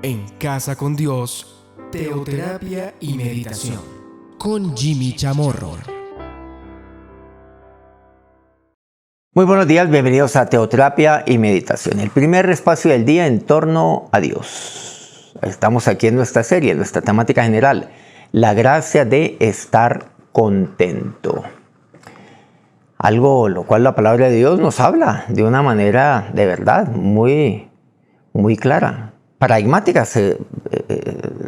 En Casa con Dios, teoterapia y meditación, con Jimmy Chamorro. Muy buenos días, bienvenidos a Teoterapia y Meditación, el primer espacio del día en torno a Dios. Estamos aquí en nuestra serie, en nuestra temática general, la gracia de estar contento. Algo lo cual la palabra de Dios nos habla de una manera de verdad muy clara. Paradigmática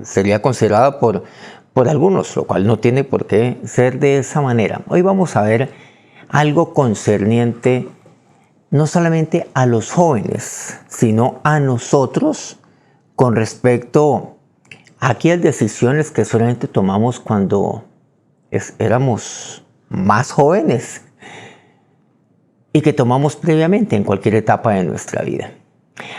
sería considerada por algunos, lo cual no tiene por qué ser de esa manera. Hoy vamos a ver algo concerniente no solamente a los jóvenes, sino a nosotros con respecto a aquellas decisiones que solamente tomamos cuando éramos más jóvenes y que tomamos previamente en cualquier etapa de nuestra vida.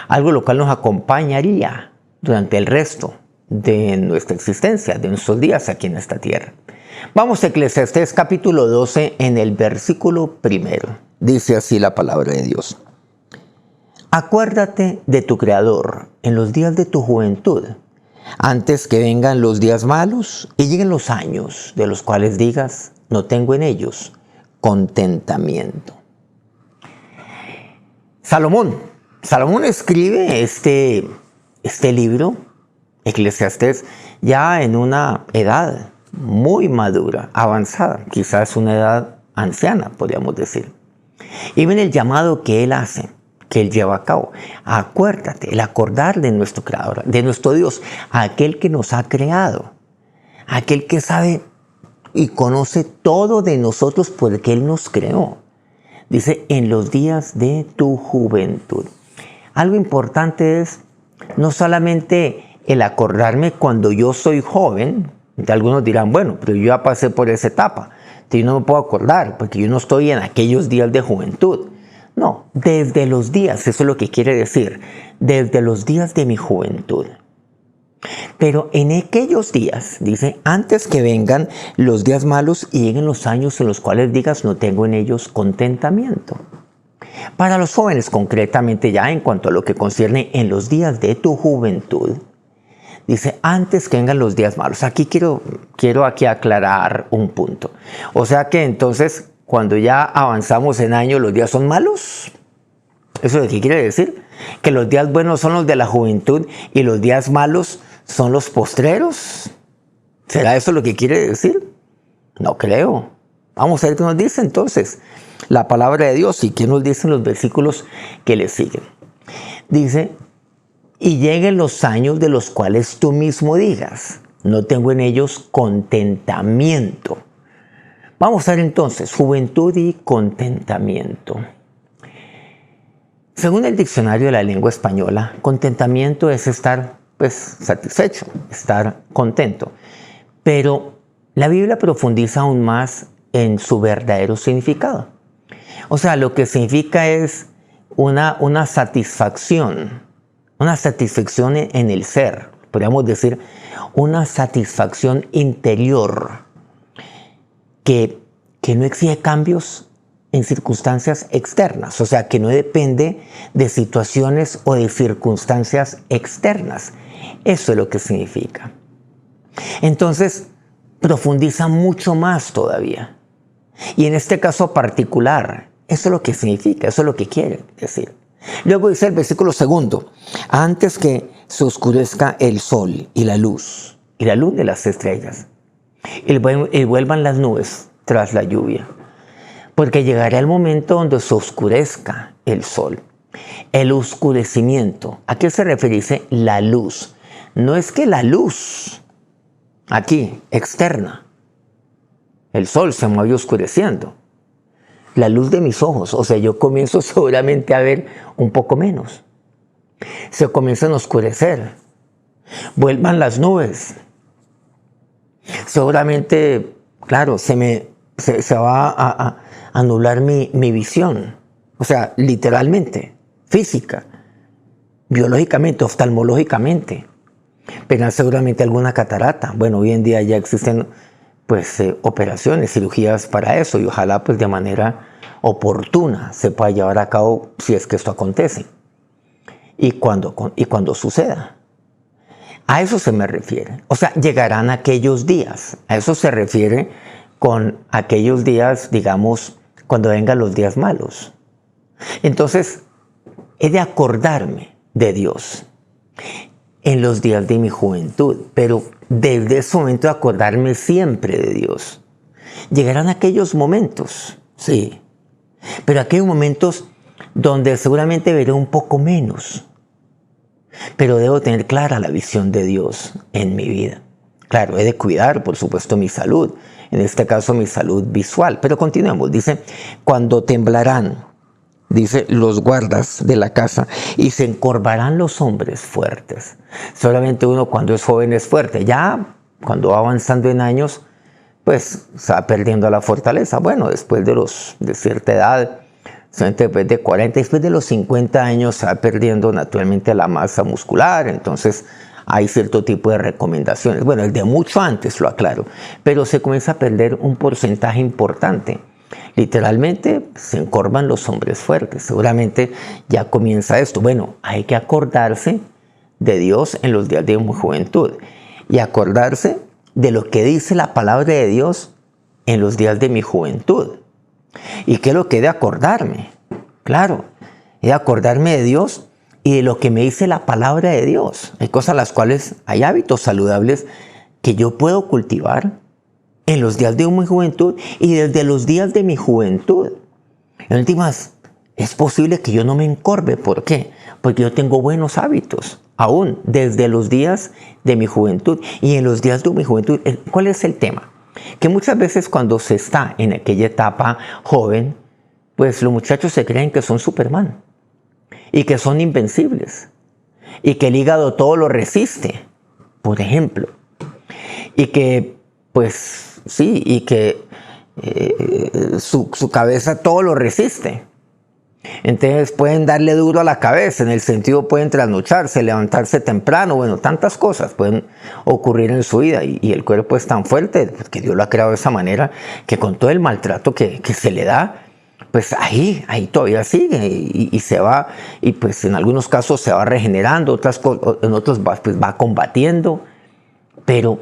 Algo lo cual nos acompañaría durante el resto de nuestra existencia, de nuestros días aquí en esta tierra. Vamos a Eclesiastés capítulo 12 en el versículo 1. Dice así la palabra de Dios. Acuérdate de tu Creador en los días de tu juventud, antes que vengan los días malos y lleguen los años de los cuales digas, no tengo en ellos contentamiento. Salomón escribe este libro, Eclesiastés, ya en una edad muy madura, avanzada, quizás una edad anciana, podríamos decir. Y ven el llamado que él hace, que él lleva a cabo. Acuérdate, el acordar de nuestro Creador, de nuestro Dios, aquel que nos ha creado, aquel que sabe y conoce todo de nosotros porque él nos creó. Dice, en los días de tu juventud. Algo importante es no solamente el acordarme cuando yo soy joven. Algunos dirán, bueno, pero yo ya pasé por esa etapa. Yo no me puedo acordar porque yo no estoy en aquellos días de juventud. No, desde los días, eso es lo que quiere decir. Desde los días de mi juventud. Pero en aquellos días, dice, antes que vengan los días malos y lleguen los años en los cuales digas, no tengo en ellos contentamiento. Para los jóvenes, concretamente ya en cuanto a lo que concierne en los días de tu juventud, dice, antes que vengan los días malos. Aquí quiero aquí aclarar un punto. O sea que entonces, cuando ya avanzamos en años, ¿los días son malos? ¿Eso es lo que quiere decir? ¿Que los días buenos son los de la juventud y los días malos son los postreros? ¿Será eso lo que quiere decir? No creo. Vamos a ver qué nos dice entonces la palabra de Dios y qué nos dicen los versículos que le siguen. Dice, y lleguen los años de los cuales tú mismo digas, no tengo en ellos contentamiento. Vamos a ver entonces, juventud y contentamiento. Según el diccionario de la lengua española, contentamiento es estar satisfecho, estar contento. Pero la Biblia profundiza aún más en su verdadero significado. O sea, lo que significa es una satisfacción en el ser, podríamos decir, una satisfacción interior que no exige cambios en circunstancias externas, o sea, que no depende de situaciones o de circunstancias externas. Eso es lo que significa. Entonces, profundiza mucho más todavía. Y en este caso particular, eso es lo que significa, eso es lo que quiere decir. Luego dice el versículo 2, antes que se oscurezca el sol y la luz de las estrellas, y vuelvan las nubes tras la lluvia. Porque llegará el momento donde se oscurezca el sol. El oscurecimiento, ¿a qué se refiere? Dice la luz. No es que la luz, aquí, externa, el sol se mueve oscureciendo. La luz de mis ojos, o sea, yo comienzo seguramente a ver un poco menos. Se comienzan a oscurecer. Vuelvan las nubes. Seguramente, claro, se va a anular mi visión. O sea, literalmente, física, biológicamente, oftalmológicamente. Pero seguramente alguna catarata. Bueno, hoy en día ya existen operaciones, cirugías para eso y ojalá de manera oportuna se pueda llevar a cabo si es que esto acontece y cuando suceda. A eso se me refiere. O sea, llegarán aquellos días. A eso se refiere con aquellos días, digamos, cuando vengan los días malos. Entonces, he de acordarme de Dios en los días de mi juventud, pero desde ese momento acordarme siempre de Dios. Llegarán aquellos momentos, sí, pero aquellos momentos donde seguramente veré un poco menos, pero debo tener clara la visión de Dios en mi vida. Claro, he de cuidar, por supuesto, mi salud, en este caso mi salud visual, pero continuemos. Dice, cuando temblarán, dice, los guardas de la casa, y se encorvarán los hombres fuertes. Solamente uno cuando es joven es fuerte. Ya cuando va avanzando en años, pues se va perdiendo la fortaleza. Bueno, después de cierta edad, después de 40, después de los 50 años, se va perdiendo naturalmente la masa muscular. Entonces hay cierto tipo de recomendaciones. Bueno, el de mucho antes, lo aclaro, pero se comienza a perder un porcentaje importante. Literalmente se encorvan los hombres fuertes. Seguramente ya comienza esto. Bueno, hay que acordarse de Dios en los días de mi juventud y acordarse de lo que dice la palabra de Dios en los días de mi juventud. ¿Y qué es lo que he de acordarme? Claro, he de acordarme de Dios y de lo que me dice la palabra de Dios. Hay cosas las cuales, hay hábitos saludables que yo puedo cultivar en los días de mi juventud y desde los días de mi juventud. En últimas, es posible que yo no me encorve. ¿Por qué? Porque yo tengo buenos hábitos, aún desde los días de mi juventud y en los días de mi juventud. ¿Cuál es el tema? Que muchas veces cuando se está en aquella etapa joven, pues los muchachos se creen que son Superman y que son invencibles y que el hígado todo lo resiste, por ejemplo, y que pues sí, y que su cabeza todo lo resiste. Entonces pueden darle duro a la cabeza, en el sentido pueden trasnocharse, levantarse temprano, bueno, tantas cosas pueden ocurrir en su vida y el cuerpo es tan fuerte, que Dios lo ha creado de esa manera, que con todo el maltrato que se le da, pues ahí todavía sigue y se va, y pues en algunos casos se va regenerando, en otros pues va combatiendo, pero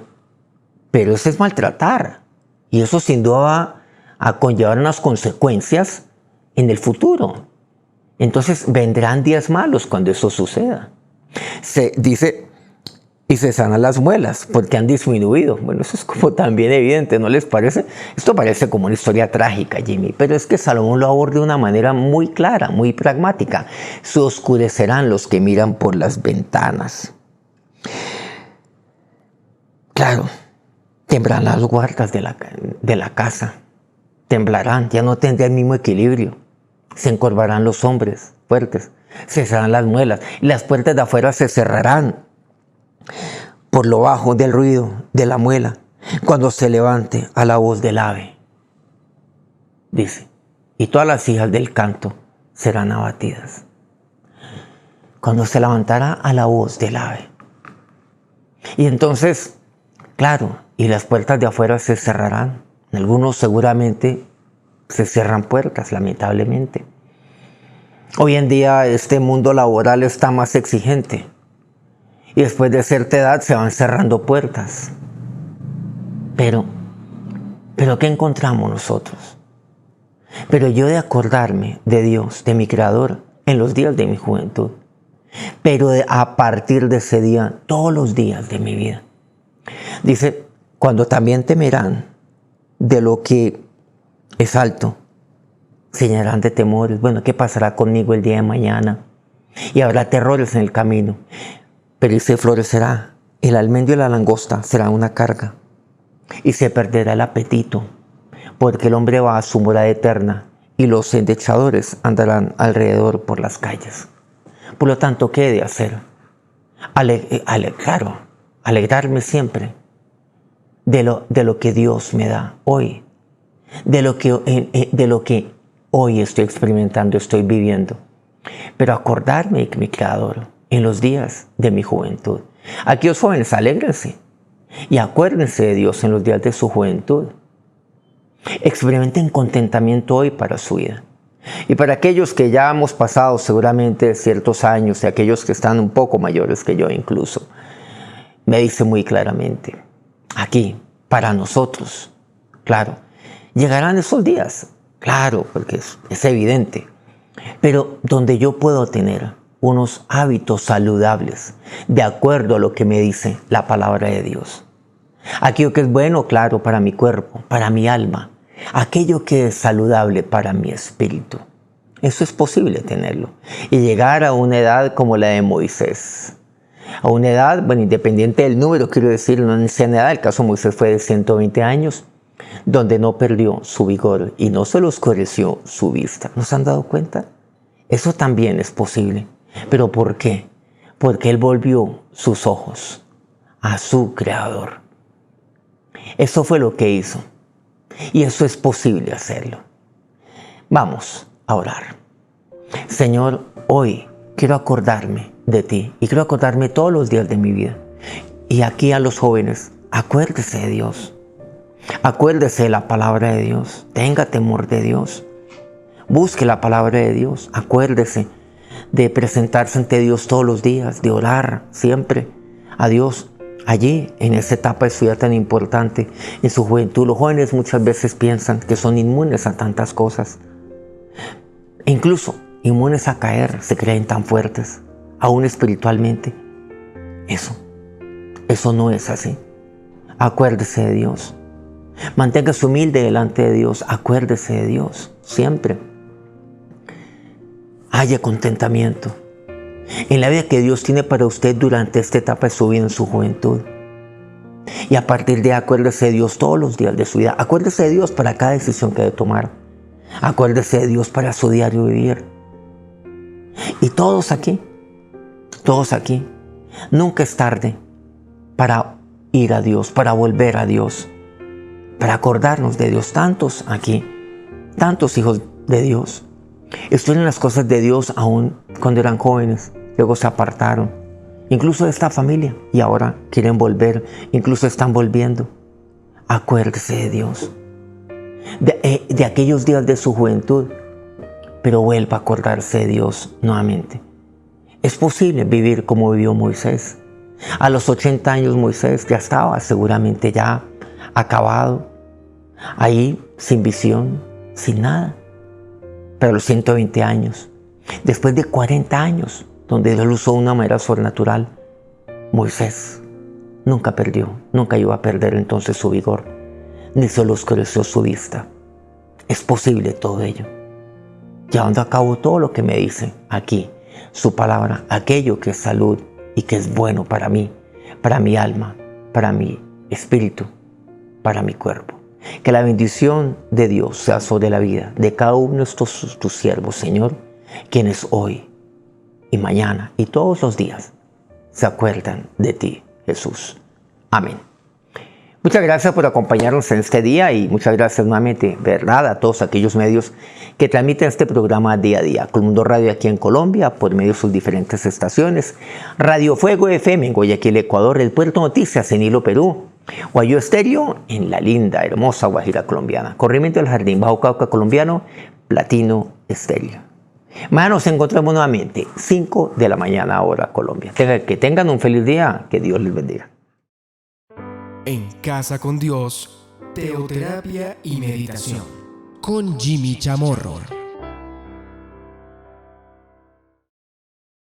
eso es maltratar. Y eso sin duda va a conllevar unas consecuencias en el futuro. Entonces vendrán días malos cuando eso suceda. Se dice, y se sanan las muelas porque han disminuido. Bueno, eso es como también evidente, ¿no les parece? Esto parece como una historia trágica, Jimmy, pero es que Salomón lo aborda de una manera muy clara, muy pragmática. Se oscurecerán los que miran por las ventanas. Claro. Temblarán las guardas de la casa, temblarán, ya no tendrá el mismo equilibrio, se encorvarán los hombres fuertes, se cerrarán las muelas, y las puertas de afuera se cerrarán por lo bajo del ruido de la muela, cuando se levante a la voz del ave, dice, y todas las hijas del canto serán abatidas. Cuando se levantará a la voz del ave. Y entonces, claro, y las puertas de afuera se cerrarán. En algunos seguramente se cierran puertas, lamentablemente. Hoy en día este mundo laboral está más exigente. Y después de cierta edad se van cerrando puertas. Pero ¿qué encontramos nosotros? Pero yo he de acordarme de Dios, de mi Creador, en los días de mi juventud. Pero a partir de ese día, todos los días de mi vida. Dice, cuando también temerán de lo que es alto, se llenarán de temores. Bueno, ¿qué pasará conmigo el día de mañana? Y habrá terrores en el camino. Pero y se florecerá. El almendro y la langosta será una carga. Y se perderá el apetito, porque el hombre va a su morada eterna y los endechadores andarán alrededor por las calles. Por lo tanto, ¿qué he de hacer? Alegrarme siempre de lo que Dios me da hoy, de lo que hoy estoy experimentando, estoy viviendo. Pero acordarme de mi Creador en los días de mi juventud. Aquellos jóvenes, alégrense y acuérdense de Dios en los días de su juventud. Experimenten contentamiento hoy para su vida. Y para aquellos que ya hemos pasado seguramente ciertos años y aquellos que están un poco mayores que yo incluso, me dice muy claramente, aquí, para nosotros, claro, llegarán esos días, claro, porque es evidente, pero donde yo puedo tener unos hábitos saludables, de acuerdo a lo que me dice la palabra de Dios. Aquello que es bueno, claro, para mi cuerpo, para mi alma, aquello que es saludable para mi espíritu. Eso es posible tenerlo. Y llegar a una edad como la de Moisés. A una edad, bueno, independiente del número, quiero decir, no anciana edad, el caso de Moisés fue de 120 años, donde no perdió su vigor y no se le oscureció su vista. ¿Nos han dado cuenta? Eso también es posible. ¿Pero por qué? Porque él volvió sus ojos a su Creador. Eso fue lo que hizo. Y eso es posible hacerlo. Vamos a orar. Señor, hoy quiero acordarme de ti y quiero acordarme todos los días de mi vida. Y aquí a los jóvenes, acuérdese de Dios. Acuérdese de la palabra de Dios. Tenga temor de Dios. Busque la palabra de Dios. Acuérdese de presentarse ante Dios todos los días, de orar siempre a Dios. Allí, en esa etapa de su vida tan importante, en su juventud, los jóvenes muchas veces piensan que son inmunes a tantas cosas. E incluso inmunes a caer, se creen tan fuertes, aún espiritualmente. Eso no es así. Acuérdese de Dios. Manténgase humilde delante de Dios. Acuérdese de Dios, siempre. Haya contentamiento en la vida que Dios tiene para usted durante esta etapa de su vida en su juventud. Y a partir de ahí, acuérdese de Dios todos los días de su vida. Acuérdese de Dios para cada decisión que debe tomar. Acuérdese de Dios para su diario vivir. Y todos aquí, nunca es tarde para ir a Dios, para volver a Dios, para acordarnos de Dios. Tantos aquí, tantos hijos de Dios, estuvieron en las cosas de Dios aún cuando eran jóvenes, luego se apartaron, incluso de esta familia, y ahora quieren volver, incluso están volviendo. Acuérdese de Dios, de aquellos días de su juventud, pero vuelva a acordarse de Dios nuevamente. Es posible vivir como vivió Moisés. A los 80 años Moisés ya estaba seguramente ya acabado, ahí sin visión, sin nada. Pero a los 120 años, después de 40 años, donde Dios lo usó de una manera sobrenatural, Moisés nunca perdió, nunca iba a perder entonces su vigor, ni se le oscureció su vista. Es posible todo ello, llevando a cabo todo lo que me dice aquí, su palabra, aquello que es salud y que es bueno para mí, para mi alma, para mi espíritu, para mi cuerpo. Que la bendición de Dios sea sobre la vida de cada uno de estos tus siervos, Señor, quienes hoy y mañana y todos los días se acuerdan de ti, Jesús. Amén. Muchas gracias por acompañarnos en este día y muchas gracias nuevamente, ¿verdad?, a todos aquellos medios que transmiten este programa día a día. Colmundo Radio aquí en Colombia, por medio de sus diferentes estaciones. Radio Fuego FM en Guayaquil, Ecuador. El Puerto Noticias en Hilo, Perú. Guayó Estéreo en la linda, hermosa Guajira colombiana. Corrimiento del Jardín, Bajo Cauca colombiano, Platino Estéreo. Mañana nos encontramos nuevamente, 5 de la mañana hora Colombia. Que tengan un feliz día, que Dios les bendiga. En Casa con Dios, teoterapia y meditación con Jimmy Chamorro.